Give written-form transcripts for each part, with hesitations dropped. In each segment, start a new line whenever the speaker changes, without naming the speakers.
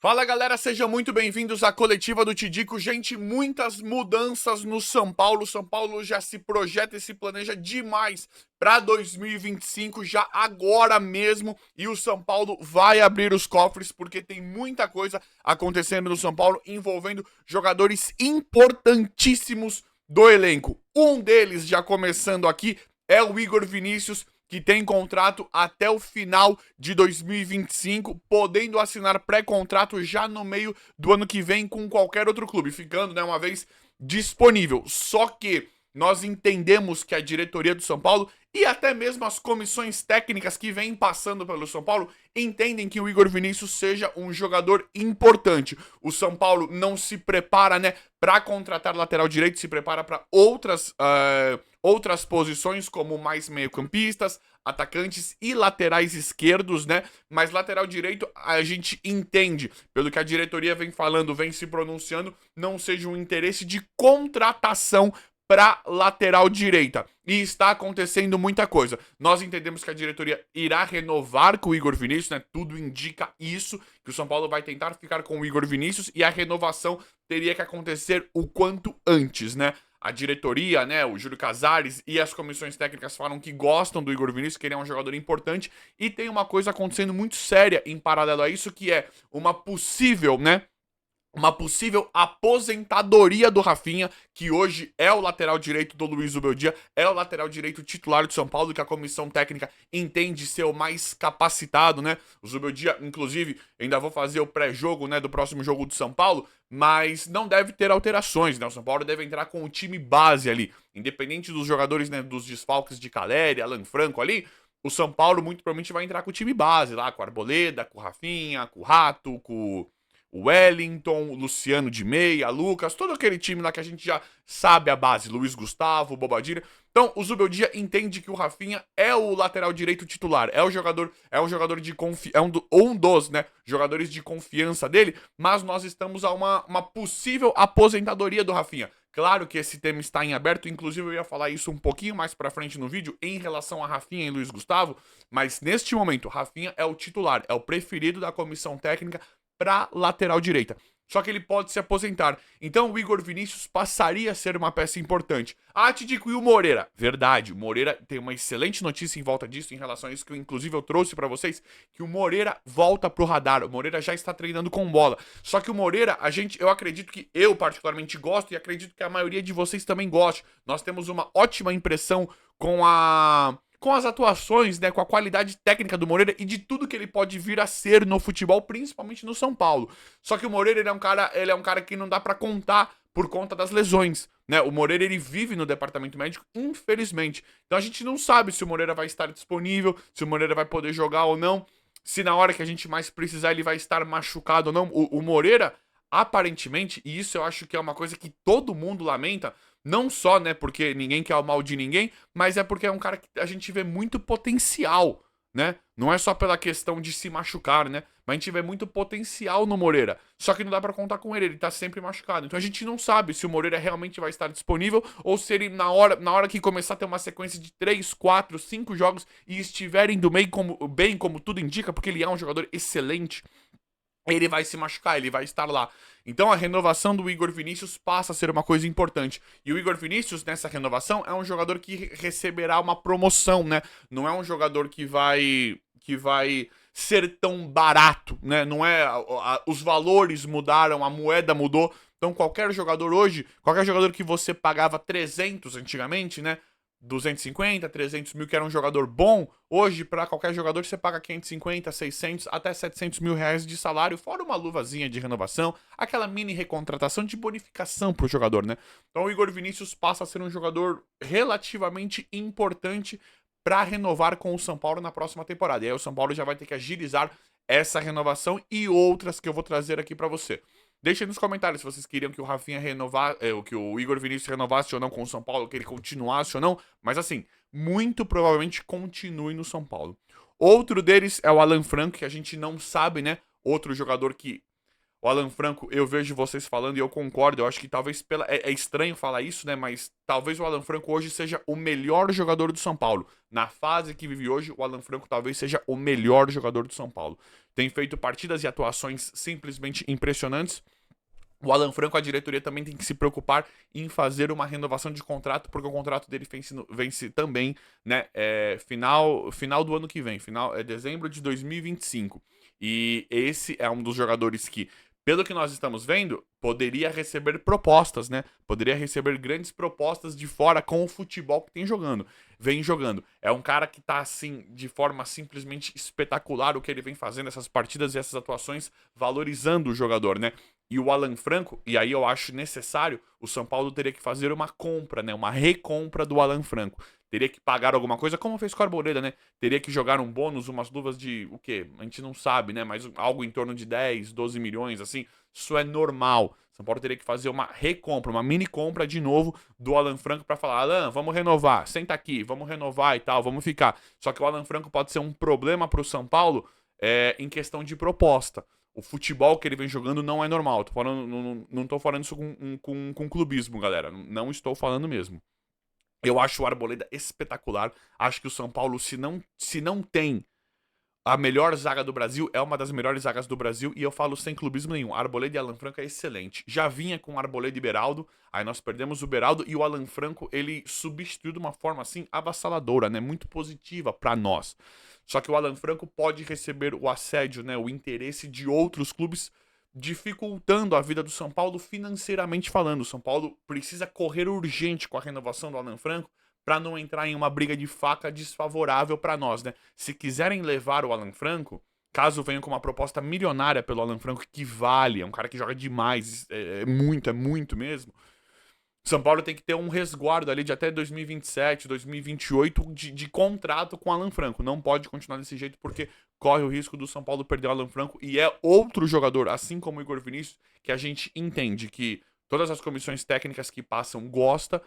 Fala galera, sejam muito bem-vindos à coletiva do Tidico. Gente, muitas mudanças no São Paulo. São Paulo já se projeta e se planeja demais para 2025, já agora mesmo. E o São Paulo vai abrir os cofres porque tem muita coisa acontecendo no São Paulo envolvendo jogadores importantíssimos do elenco. Um deles, já começando aqui, é o Igor Vinícius, que tem contrato até o final de 2025, podendo assinar pré-contrato já no meio do ano que vem com qualquer outro clube, ficando, uma vez disponível. Só que nós entendemos que a diretoria do São Paulo e até mesmo as comissões técnicas que vêm passando pelo São Paulo entendem que o Igor Vinícius seja um jogador importante. O São Paulo não se prepara, para contratar lateral direito, se prepara para outras posições, como mais meio-campistas, atacantes e laterais esquerdos, Mas lateral direito, a gente entende, pelo que a diretoria vem falando, vem se pronunciando, não seja um interesse de contratação para lateral direita. E está acontecendo muita coisa. Nós entendemos que a diretoria irá renovar com o Igor Vinícius, Tudo indica isso, que o São Paulo vai tentar ficar com o Igor Vinícius e a renovação teria que acontecer o quanto antes, A diretoria, o Júlio Casares e as comissões técnicas falam que gostam do Igor Vinícius, que ele é um jogador importante, e tem uma coisa acontecendo muito séria em paralelo a isso, que é uma possível, aposentadoria do Rafinha, que hoje é o lateral direito do Luiz Zubeldia, é o lateral direito titular do São Paulo, que a comissão técnica entende ser o mais capacitado, O Zubeldia, inclusive, ainda vou fazer o pré-jogo, do próximo jogo do São Paulo, mas não deve ter alterações, O São Paulo deve entrar com o time base ali, independente dos jogadores, dos desfalques de Caleri, Alan Franco ali. O São Paulo muito provavelmente vai entrar com o time base lá, com o Arboleda, com o Rafinha, com o Rato, com o Wellington, o Luciano de meia, Lucas, todo aquele time lá que a gente já sabe a base, Luiz Gustavo, Bobadilha. Então, o Zubeldia entende que o Rafinha é o lateral direito titular, é um jogador de confiança, um dos, jogadores de confiança dele, mas nós estamos a uma possível aposentadoria do Rafinha. Claro que esse tema está em aberto, inclusive eu ia falar isso um pouquinho mais pra frente no vídeo em relação a Rafinha e Luiz Gustavo, mas neste momento, Rafinha é o titular, é o preferido da comissão técnica para lateral direita. Só que ele pode se aposentar. Então o Igor Vinícius passaria a ser uma peça importante. Ah, Tidico, e o Moreira? Verdade, o Moreira tem uma excelente notícia em volta disso, em relação a isso, que inclusive eu trouxe para vocês, que o Moreira volta pro radar. O Moreira já está treinando com bola. Só que o Moreira, eu acredito que eu particularmente gosto e acredito que a maioria de vocês também goste. Nós temos uma ótima impressão com as atuações, com a qualidade técnica do Moreira e de tudo que ele pode vir a ser no futebol, principalmente no São Paulo. Só que o Moreira, ele é um cara que não dá pra contar por conta das lesões, O Moreira, ele vive no departamento médico, infelizmente. Então a gente não sabe se o Moreira vai estar disponível, se o Moreira vai poder jogar ou não, se na hora que a gente mais precisar ele vai estar machucado ou não. O Moreira, aparentemente, e isso eu acho que é uma coisa que todo mundo lamenta, não só, porque ninguém quer o mal de ninguém, mas é porque é um cara que a gente vê muito potencial, Não é só pela questão de se machucar, Mas a gente vê muito potencial no Moreira. Só que não dá pra contar com ele tá sempre machucado. Então a gente não sabe se o Moreira realmente vai estar disponível ou se ele, na hora que começar a ter uma sequência de 3, 4, 5 jogos e estiver indo bem como tudo indica, porque ele é um jogador excelente, ele vai se machucar, ele vai estar lá. Então a renovação do Igor Vinícius passa a ser uma coisa importante. E o Igor Vinícius, nessa renovação, é um jogador que receberá uma promoção, Não é um jogador que vai ser tão barato, Não é... os valores mudaram, a moeda mudou. Então qualquer jogador hoje, qualquer jogador que você pagava 300 antigamente, 250, 300 mil, que era um jogador bom, hoje, para qualquer jogador, você paga 550, 600, até 700 mil reais de salário, fora uma luvazinha de renovação, aquela mini recontratação de bonificação pro jogador, Então o Igor Vinícius passa a ser um jogador relativamente importante para renovar com o São Paulo na próxima temporada. E aí o São Paulo já vai ter que agilizar essa renovação e outras que eu vou trazer aqui para você. Deixem nos comentários se vocês queriam que o Rafinha que o Igor Vinícius renovasse ou não com o São Paulo, que ele continuasse ou não. Mas assim, muito provavelmente continue no São Paulo. Outro deles é o Alan Franco, que a gente não sabe, Outro jogador que... O Alan Franco, eu vejo vocês falando e eu concordo. Eu acho que talvez é estranho falar isso, né? Mas talvez o Alan Franco hoje seja o melhor jogador do São Paulo. Na fase que vive hoje, o Alan Franco talvez seja o melhor jogador do São Paulo. Tem feito partidas e atuações simplesmente impressionantes. O Alan Franco, a diretoria também tem que se preocupar em fazer uma renovação de contrato, porque o contrato dele vence também, né? Final do ano que vem, dezembro de 2025. E esse é um dos jogadores que, pelo que nós estamos vendo, poderia receber propostas, né? Poderia receber grandes propostas de fora com o futebol que vem jogando. É um cara que tá assim, de forma simplesmente espetacular o que ele vem fazendo, essas partidas e essas atuações, valorizando o jogador, né? E o Alan Franco, e aí eu acho necessário, o São Paulo teria que fazer uma compra, né? Uma recompra do Alan Franco. Teria que pagar alguma coisa, como fez com a Arboleda, né? Teria que jogar um bônus, umas luvas de o quê? A gente não sabe, né? Mas algo em torno de 10, 12 milhões, assim. Isso é normal. São Paulo teria que fazer uma recompra, uma mini compra de novo do Alan Franco para falar: Alan, vamos renovar, senta aqui, vamos renovar e tal, vamos ficar. Só que o Alan Franco pode ser um problema para o São Paulo em questão de proposta. O futebol que ele vem jogando não é normal. Não tô falando isso com clubismo, galera. Não estou falando mesmo. Eu acho o Arboleda espetacular. Acho que o São Paulo, se não tem a melhor zaga do Brasil, é uma das melhores zagas do Brasil, e eu falo sem clubismo nenhum. Arboleda e Alan Franco é excelente. Já vinha com Arboleda e Beraldo, aí nós perdemos o Beraldo, e o Alan Franco, ele substituiu de uma forma assim avassaladora, né? Muito positiva para nós. Só que o Alan Franco pode receber o assédio, né? O interesse de outros clubes, dificultando a vida do São Paulo financeiramente falando. O São Paulo precisa correr urgente com a renovação do Alan Franco, para não entrar em uma briga de faca desfavorável para nós, né? Se quiserem levar o Alan Franco, caso venham com uma proposta milionária pelo Alan Franco, que vale, é um cara que joga demais, é muito mesmo. São Paulo tem que ter um resguardo ali de até 2027, 2028 de contrato com o Alan Franco. Não pode continuar desse jeito porque corre o risco do São Paulo perder o Alan Franco, e é outro jogador, assim como o Igor Vinícius, que a gente entende que todas as comissões técnicas que passam gosta,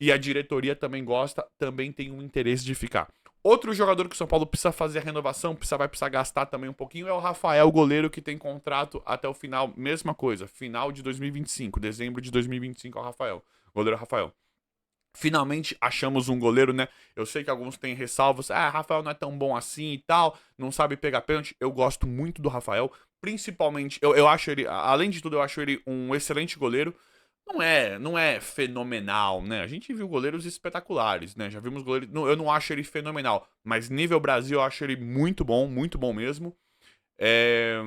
e a diretoria também gosta, também tem um interesse de ficar. Outro jogador que o São Paulo precisa fazer a renovação, vai precisar gastar também um pouquinho, é o Rafael, goleiro, que tem contrato até o final, mesma coisa, final de 2025, dezembro de 2025 é o Rafael, goleiro Rafael. Finalmente achamos um goleiro, né? Eu sei que alguns têm ressalvas, Rafael não é tão bom assim e tal, não sabe pegar pênalti. Eu gosto muito do Rafael, principalmente, eu acho ele, além de tudo, eu acho ele um excelente goleiro. Não é fenomenal, né? A gente viu goleiros espetaculares, né? Já vimos goleiros. Eu não acho ele fenomenal, mas nível Brasil eu acho ele muito bom mesmo. É,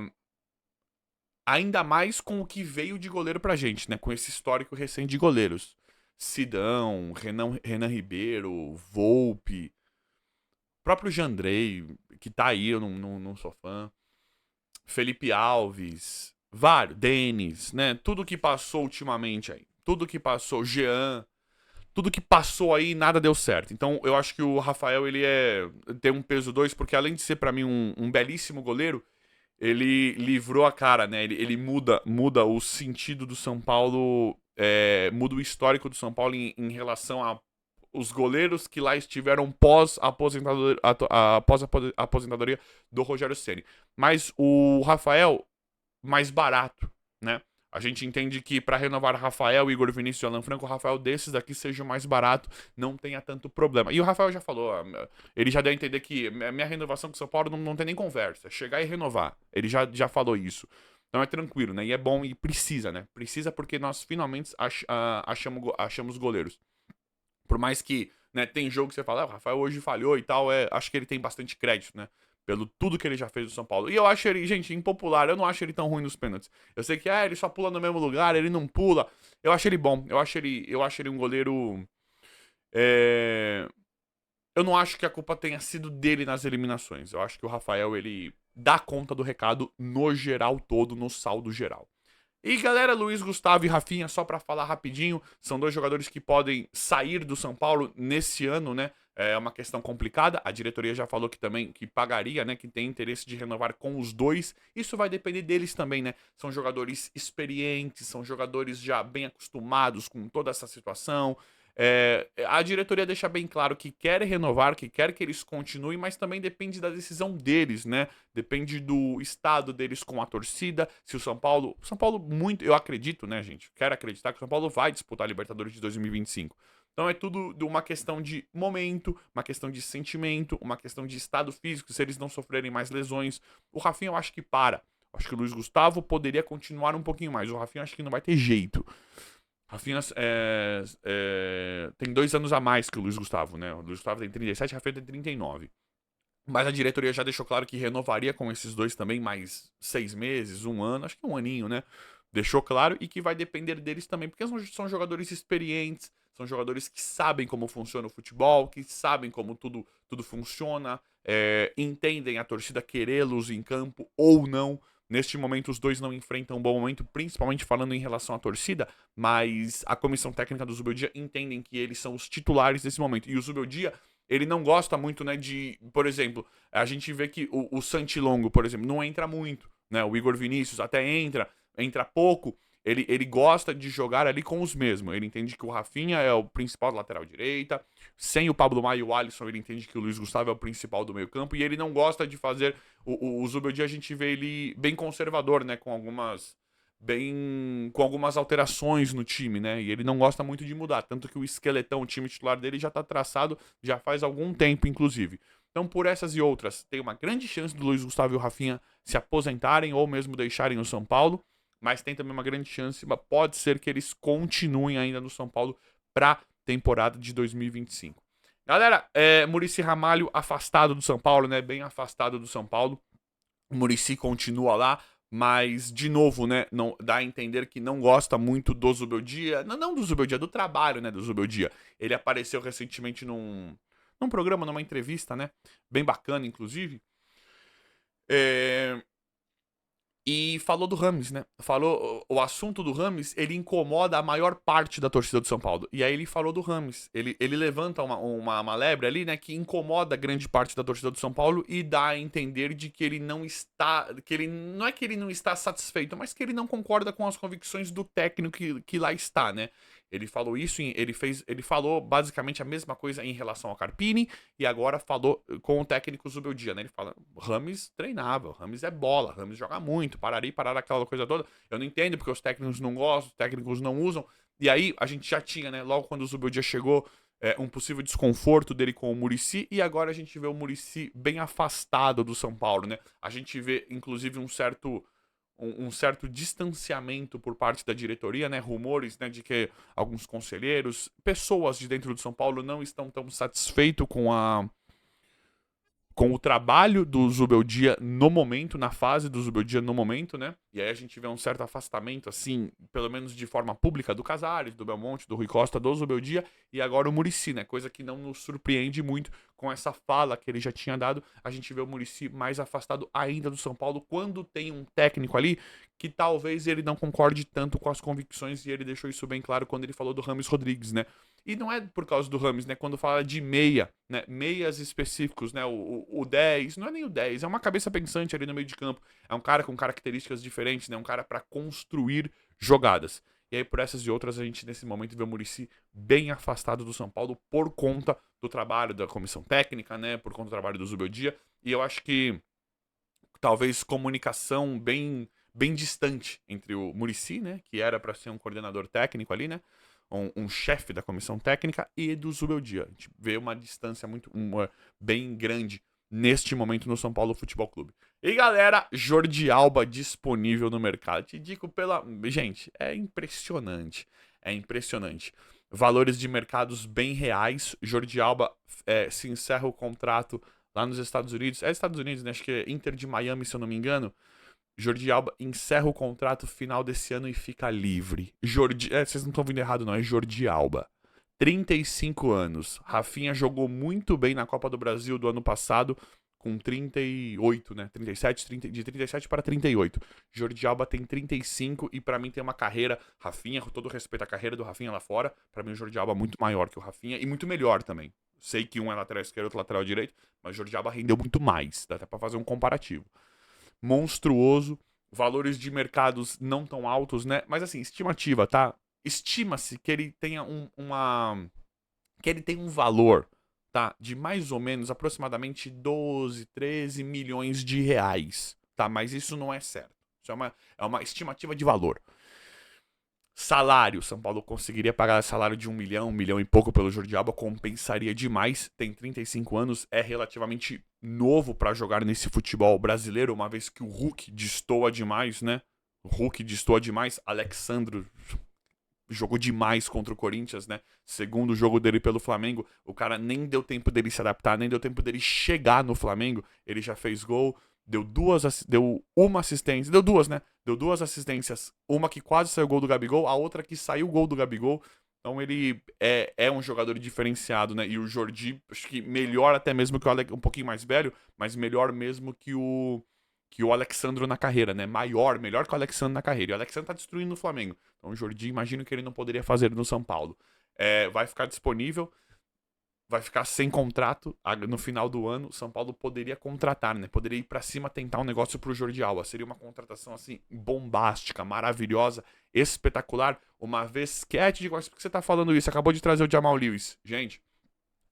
ainda mais com o que veio de goleiro pra gente, né? Com esse histórico recente de goleiros. Sidão, Renan Ribeiro, Volpe, próprio Jandrei, que tá aí, eu não sou fã. Felipe Alves, vários, Denis, né? Tudo que passou ultimamente aí. Tudo que passou, Jean, tudo que passou aí, nada deu certo. Então eu acho que o Rafael, ele tem um peso 2, porque além de ser para mim um belíssimo goleiro, ele livrou a cara, né? Ele muda o sentido do São Paulo, muda o histórico do São Paulo em relação a os goleiros que lá estiveram pós-aposentadoria do Rogério Ceni. Mas o Rafael, mais barato, né? A gente entende que para renovar Rafael, Igor Vinícius e Alan Franco, o Rafael desses daqui seja o mais barato, não tenha tanto problema. E o Rafael já falou, ele já deu a entender que a minha renovação com o São Paulo não tem nem conversa, chegar e renovar. Ele já falou isso. Então é tranquilo, né? E é bom e precisa, né? Precisa porque nós finalmente achamos goleiros. Por mais que, né, tem jogo que você fala, o Rafael hoje falhou e tal, acho que ele tem bastante crédito, né? Pelo tudo que ele já fez no São Paulo. E eu acho ele, gente, impopular, eu não acho ele tão ruim nos pênaltis. Eu sei que, ele só pula no mesmo lugar, ele não pula. Eu acho ele bom, eu acho ele um goleiro. Eu não acho que a culpa tenha sido dele nas eliminações. Eu acho que o Rafael, ele dá conta do recado no geral todo, no saldo geral. E galera, Luiz Gustavo e Rafinha, só pra falar rapidinho, são dois jogadores que podem sair do São Paulo nesse ano, né? É uma questão complicada. A diretoria já falou que também que pagaria, né? Que tem interesse de renovar com os dois. Isso vai depender deles também, né? São jogadores experientes, são jogadores já bem acostumados com toda essa situação. A diretoria deixa bem claro que quer renovar, que quer que eles continuem, mas também depende da decisão deles, né? Depende do estado deles com a torcida. Se o São Paulo. São Paulo, muito. Eu acredito, né, gente? Quero acreditar que o São Paulo vai disputar a Libertadores de 2025. Então é tudo uma questão de momento, uma questão de sentimento, uma questão de estado físico, se eles não sofrerem mais lesões. O Rafinha eu acho que para. Acho que o Luiz Gustavo poderia continuar um pouquinho mais. O Rafinha acho que não vai ter jeito. Rafinha tem 2 anos a mais que o Luiz Gustavo, né? O Luiz Gustavo tem 37, o Rafinha tem 39. Mas a diretoria já deixou claro que renovaria com esses dois também mais 6 meses, um ano, acho que um aninho, né? Deixou claro e que vai depender deles também, porque são jogadores experientes, são jogadores que sabem como funciona o futebol, que sabem como tudo funciona, entendem a torcida querê-los em campo ou não. Neste momento, os dois não enfrentam um bom momento, principalmente falando em relação à torcida, mas a comissão técnica do Zubeldia entendem que eles são os titulares desse momento. E o Zubeldia, ele não gosta muito, né, de... Por exemplo, a gente vê que o Santilongo, por exemplo, não entra muito, né? O Igor Vinícius até entra pouco. Ele gosta de jogar ali com os mesmos. Ele entende que o Rafinha é o principal lateral direita. Sem o Pablo Maia e o Alisson, ele entende que o Luiz Gustavo é o principal do meio campo. E ele não gosta de fazer... O Zubeldia, a gente vê ele bem conservador, né? Com algumas alterações no time, né? E ele não gosta muito de mudar. Tanto que o esqueletão, o time titular dele, já tá traçado já faz algum tempo, inclusive. Então, por essas e outras, tem uma grande chance do Luiz Gustavo e o Rafinha se aposentarem ou mesmo deixarem o São Paulo. Mas tem também uma grande chance, pode ser que eles continuem ainda no São Paulo para temporada de 2025. Galera, Muricy Ramalho afastado do São Paulo, né? Bem afastado do São Paulo. O Muricy continua lá, mas, de novo, né? Não, dá a entender que não gosta muito do Zubeldia. Não do Zubeldia, do trabalho, né? Do Zubeldia. Ele apareceu recentemente num programa, numa entrevista, né? Bem bacana, inclusive. E falou do Rames, né? Falou o assunto do Rames, ele incomoda a maior parte da torcida do São Paulo. E aí ele falou do Rames. Ele levanta uma lebre ali, né? Que incomoda grande parte da torcida do São Paulo e dá a entender de que ele não está. Que ele não é que ele não está satisfeito, mas que ele não concorda com as convicções do técnico que lá está, né? Ele falou isso, ele falou basicamente a mesma coisa em relação ao Carpini e agora falou com o técnico Zubeldia, né? Ele fala, Rames treinável, Rames é bola, Rames joga muito, parar aquela coisa toda. Eu não entendo porque os técnicos não gostam, os técnicos não usam. E aí a gente já tinha, né? Logo quando o Zubeldia chegou, um possível desconforto dele com o Muricy e agora a gente vê o Muricy bem afastado do São Paulo, né? A gente vê, inclusive, um certo distanciamento por parte da diretoria, né? Rumores, né, de que alguns conselheiros, pessoas de dentro do São Paulo não estão tão satisfeitos com o trabalho do Zubeldia no momento, na fase do Zubeldia no momento, né? E aí a gente vê um certo afastamento, assim, pelo menos de forma pública, do Casares, do Belmonte, do Rui Costa, do Zubeldia, e agora o Muricy, né? Coisa que não nos surpreende muito com essa fala que ele já tinha dado. A gente vê o Muricy mais afastado ainda do São Paulo quando tem um técnico ali que talvez ele não concorde tanto com as convicções, e ele deixou isso bem claro quando ele falou do Rames Rodrigues, né? E não é por causa do Rames, né? Quando fala de meia, né? Meias específicos, né? O 10, não é nem o 10, é uma cabeça pensante ali no meio de campo. É um cara com características diferentes, né? Um cara para construir jogadas. E aí, por essas e outras, a gente nesse momento vê o Muricy bem afastado do São Paulo por conta do trabalho da comissão técnica, né? Por conta do trabalho do Zubeldia. E eu acho que talvez comunicação bem distante entre o Muricy, né? Que era para ser um coordenador técnico ali, né? Um chefe da comissão técnica e do Zubeldia. A gente vê uma distância bem grande neste momento no São Paulo Futebol Clube. E galera, Jordi Alba disponível no mercado. Te digo pela... Gente, é impressionante. É impressionante. Valores de mercados bem reais. Jordi Alba se encerra o contrato lá nos Estados Unidos. É Estados Unidos, né? Acho que é Inter de Miami, se eu não me engano. Jordi Alba encerra o contrato final desse ano e fica livre. Vocês não estão ouvindo errado, não. É Jordi Alba. 35 anos. Rafinha jogou muito bem na Copa do Brasil do ano passado, com 38, né? de 37 para 38. Jordi Alba tem 35 e pra mim tem uma carreira. Rafinha, com todo respeito à carreira do Rafinha lá fora, pra mim o Jordi Alba é muito maior que o Rafinha e muito melhor também. Sei que um é lateral esquerdo, outro lateral direito, mas o Jordi Alba rendeu muito mais. Dá até pra fazer um comparativo. Monstruoso, valores de mercados não tão altos, né? Mas assim, estimativa, tá? Estima-se que ele tenha uma que ele tem um valor, tá, de mais ou menos aproximadamente 12, 13 milhões de reais, tá? Mas isso não é certo. Isso é uma estimativa de valor. Salário, São Paulo conseguiria pagar salário de 1 milhão e pouco pelo Jordi Alba, compensaria demais. Tem 35 anos, é relativamente novo para jogar nesse futebol brasileiro, uma vez que o Hulk destoa demais, né? O Hulk destoa demais. Alexandro jogou demais contra o Corinthians, né? Segundo jogo dele pelo Flamengo, o cara nem deu tempo dele se adaptar, nem deu tempo dele chegar no Flamengo. Ele já fez gol, deu uma assistência, deu duas, né? Deu duas assistências, uma que quase saiu o gol do Gabigol, a outra que saiu o gol do Gabigol. Então ele é um jogador diferenciado, né? E o Jordi, acho que melhor até mesmo que o Alex, um pouquinho mais velho, mas melhor mesmo que o Alexandro na carreira, né? Melhor que o Alexandro na carreira. E o Alexandro tá destruindo o Flamengo. Então o Jordi, imagino que ele não poderia fazer no São Paulo. Vai ficar disponível, vai ficar sem contrato no final do ano. O São Paulo poderia contratar, né? Poderia ir pra cima tentar um negócio pro Jordi Alba. Seria uma contratação assim bombástica, maravilhosa, espetacular. Uma vez que por que você tá falando isso? Acabou de trazer o Jamal Lewis. Gente,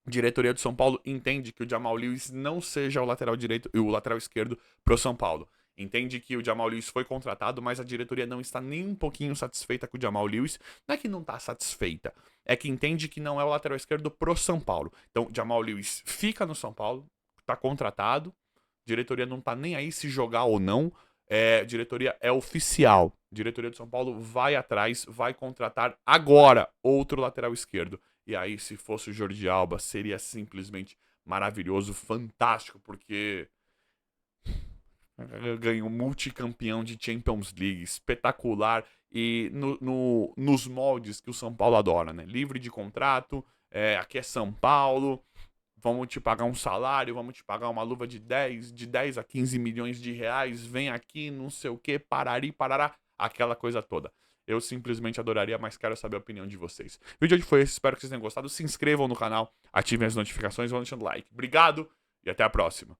a diretoria do São Paulo entende que o Jamal Lewis não seja o lateral direito e o lateral esquerdo pro São Paulo. Entende que o Jamal Lewis foi contratado, mas a diretoria não está nem um pouquinho satisfeita com o Jamal Lewis. Não é que não está satisfeita, é que entende que não é o lateral esquerdo pro São Paulo. Então, o Jamal Lewis fica no São Paulo, está contratado, a diretoria não está nem aí se jogar ou não. A diretoria é oficial. A diretoria do São Paulo vai atrás, vai contratar agora outro lateral esquerdo. E aí, se fosse o Jordi Alba, seria simplesmente maravilhoso, fantástico, porque ganhou multicampeão de Champions League, espetacular e nos moldes que o São Paulo adora, né? Livre de contrato, aqui é São Paulo, vamos te pagar um salário, vamos te pagar uma luva de 10 a 15 milhões de reais, vem aqui, não sei o que, parari, parará, aquela coisa toda. Eu simplesmente adoraria, mas quero saber a opinião de vocês. O vídeo de hoje foi esse, espero que vocês tenham gostado. Se inscrevam no canal, ativem as notificações e vão deixando like. Obrigado e até a próxima.